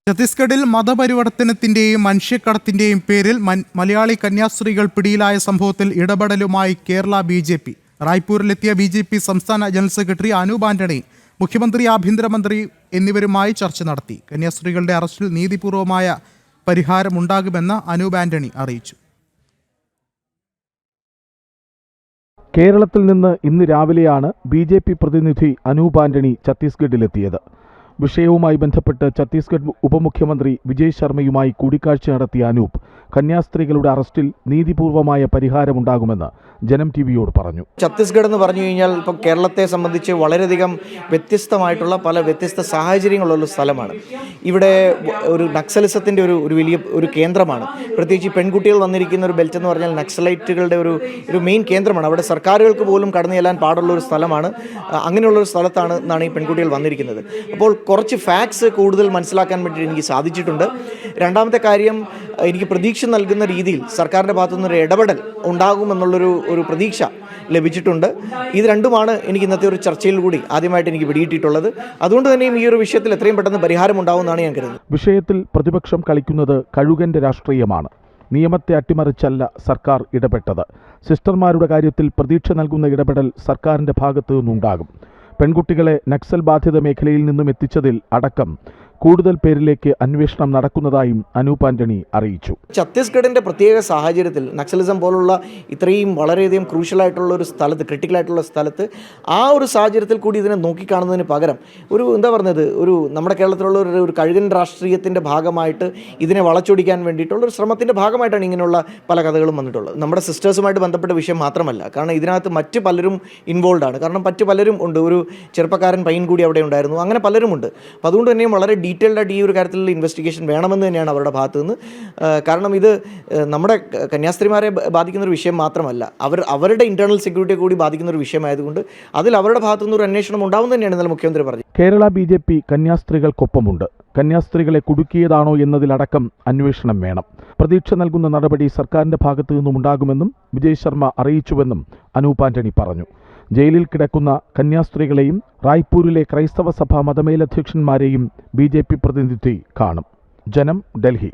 ഛത്തീസ്ഗഡിൽ മതപരിവർത്തനത്തിന്റെയും മനുഷ്യക്കടത്തിന്റെയും പേരിൽ മലയാളി കന്യാസ്ത്രീകൾ പിടിയിലായ സംഭവത്തിൽ ഇടപെടലുമായി കേരള ബി.ജെ.പി. റായ്പൂരിലെത്തിയ ബി.ജെ.പി. സംസ്ഥാന ജനറൽ സെക്രട്ടറി അനൂപ് ആന്റണി മുഖ്യമന്ത്രി, ആഭ്യന്തരമന്ത്രി എന്നിവരുമായി ചർച്ച നടത്തി. കന്യാസ്ത്രീകളുടെ അറസ്റ്റിൽ നീതിപൂർവമായ പരിഹാരമുണ്ടാകുമെന്ന് അനൂപ് ആന്റണി അറിയിച്ചു. കേരളത്തിൽ നിന്ന് ഇന്ന് രാവിലെയാണ് ബി.ജെ.പി. പ്രതിനിധി അനൂപ് ആന്റണി ഛത്തീസ്ഗഡിലെത്തിയത്. വിഷയവുമായി ബന്ധപ്പെട്ട് ഛത്തീസ്ഗഡ് ഉപമുഖ്യമന്ത്രി വിജയ് ശർമ്മയുമായി കൂടിക്കാഴ്ച നടത്തിയ അനൂപ് കന്യാസ്ത്രീകളുടെ അറസ്റ്റിൽ നീതിപൂർവമായ പരിഹാരമുണ്ടാകുമെന്ന് ജനം ടിവിയോട് പറഞ്ഞു. ഛത്തീസ്ഗഡ് എന്ന് പറഞ്ഞു കഴിഞ്ഞാൽ ഇപ്പോൾ കേരളത്തെ സംബന്ധിച്ച് വളരെയധികം വ്യത്യസ്തമായിട്ടുള്ള പല വ്യത്യസ്ത സാഹചര്യങ്ങളുള്ള സ്ഥലമാണ്. ഇവിടെ ഒരു നക്സലിസത്തിൻ്റെ ഒരു വലിയ ഒരു കേന്ദ്രമാണ്. പ്രത്യേകിച്ച് പെൺകുട്ടികൾ വന്നിരിക്കുന്ന ഒരു ബെൽറ്റ് എന്ന് പറഞ്ഞാൽ നക്സലൈറ്റുകളുടെ ഒരു മെയിൻ കേന്ദ്രമാണ്. അവിടെ സർക്കാരുകൾക്ക് പോലും കടന്നു ചെല്ലാൻ പാടുള്ള ഒരു സ്ഥലമാണ്. അങ്ങനെയുള്ളൊരു സ്ഥലത്താണ് ഈ പെൺകുട്ടികൾ വന്നിരിക്കുന്നത്. അപ്പോൾ കുറച്ച് ഫാക്ട്സ് കൂടുതൽ മനസ്സിലാക്കാൻ വേണ്ടി എനിക്ക് സാധിച്ചിട്ടുണ്ട്. രണ്ടാമത്തെ കാര്യം, എനിക്ക് പ്രതീക്ഷ നൽകുന്ന രീതിയിൽ സർക്കാരിൻ്റെ ഭാഗത്തുനിന്നൊരു ഇടപെടൽ ഉണ്ടാകുമെന്നുള്ളൊരു പ്രതീക്ഷ ലഭിച്ചിട്ടുണ്ട്. ഇത് രണ്ടുമാണ് എനിക്ക് ഇന്നത്തെ ഒരു ചർച്ചയിൽ കൂടി ആദ്യമായിട്ട് എനിക്ക് പിടികിട്ടിയിട്ടുള്ളത്. അതുകൊണ്ട് തന്നെയും ഈ ഒരു വിഷയത്തിൽ എത്രയും പെട്ടെന്ന് പരിഹാരം ഉണ്ടാവുമെന്നാണ് ഞാൻ കരുതുന്നത്. വിഷയത്തിൽ പ്രതിപക്ഷം കളിക്കുന്നത് കഴുകന്റെ രാഷ്ട്രീയമാണ്. നിയമത്തെ അട്ടിമറിച്ചല്ല സർക്കാർ ഇടപെട്ടത്. സിസ്റ്റർമാരുടെ കാര്യത്തിൽ പ്രതീക്ഷ നൽകുന്ന ഇടപെടൽ സർക്കാരിൻ്റെ ഭാഗത്തു നിന്നുണ്ടാകും. പെൺകുട്ടികളെ നക്സൽ ബാധിത മേഖലയിൽ നിന്നും എത്തിച്ചതിൽ അടക്കം കൂടുതൽ പേരിലേക്ക് അന്വേഷണം നടക്കുന്നതായും അനൂപ് ആന്റണി അറിയിച്ചു. ഛത്തീസ്ഗഡിൻ്റെ പ്രത്യേക സാഹചര്യത്തിൽ നക്സലിസം പോലുള്ള ഇത്രയും വളരെയധികം ക്രൂഷ്യലായിട്ടുള്ള ഒരു സ്ഥലത്ത്, ക്രിട്ടിക്കലായിട്ടുള്ള സ്ഥലത്ത്, ആ ഒരു സാഹചര്യത്തിൽ കൂടി ഇതിനെ നോക്കിക്കാണുന്നതിന് പകരം ഒരു നമ്മുടെ കേരളത്തിലുള്ള ഒരു കഴുകൻ രാഷ്ട്രീയത്തിൻ്റെ ഭാഗമായിട്ട് ഇതിനെ വളച്ചൊടിക്കാൻ വേണ്ടിയിട്ടുള്ള ഒരു ശ്രമത്തിൻ്റെ ഭാഗമായിട്ടാണ് ഇങ്ങനെയുള്ള പല കഥകളും വന്നിട്ടുള്ളത്. നമ്മുടെ സിസ്റ്റേഴ്സുമായിട്ട് ബന്ധപ്പെട്ട വിഷയം മാത്രമല്ല, കാരണം ഇതിനകത്ത് മറ്റ് പലരും ഇൻവോൾവ് ആണ്. കാരണം മറ്റ് പലരും ഉണ്ട്. ഒരു ചെറുപ്പക്കാരൻ പയ്യൻ കൂടി അവിടെ ഉണ്ടായിരുന്നു. അങ്ങനെ പലരുമുണ്ട്. അപ്പോൾ അതുകൊണ്ട് തന്നെയും വളരെ ഡീറ്റെയിൽഡ് ആയിട്ട് ഈ ഒരു കാര്യത്തിലുള്ള ഇൻവെസ്റ്റിഗേഷൻ വേണമെന്ന് തന്നെയാണ് അവരുടെ ഭാഗത്തു നിന്ന്. കാരണം ഇത് നമ്മുടെ കന്യാസ്ത്രീമാരെ ബാധിക്കുന്ന ഒരു വിഷയം മാത്രമല്ല, അവരുടെ ഇന്റേണൽ സെക്യൂരിറ്റിയെ കൂടി ബാധിക്കുന്ന ഒരു വിഷയമായതുകൊണ്ട് അതിൽ അവരുടെ ഭാഗത്തു നിന്ന് ഒരു അന്വേഷണം ഉണ്ടാവും തന്നെയാണ് ഇന്നലെ മുഖ്യമന്ത്രി പറഞ്ഞത്. കേരള ബി.ജെ.പി. കന്യാസ്ത്രീകൾക്കൊപ്പമുണ്ട്. കന്യാസ്ത്രീകളെ കുടുക്കിയതാണോ എന്നതിലടക്കം അന്വേഷണം വേണം. പ്രതീക്ഷ നൽകുന്ന നടപടി സർക്കാരിൻ്റെ ഭാഗത്തു നിന്നും ഉണ്ടാകുമെന്നും വിജയ് ശർമ്മ അറിയിച്ചുവെന്നും അനൂപ് ആന്റണി പറഞ്ഞു. ജയിലിൽ കിടക്കുന്ന കന്യാസ്ത്രീകളെയും റായ്പൂരിലെ ക്രൈസ്തവ സഭാ മതമേലധ്യക്ഷന്മാരെയും ബി.ജെ.പി. പ്രതിനിധി കാണും. ജനം, ഡൽഹി.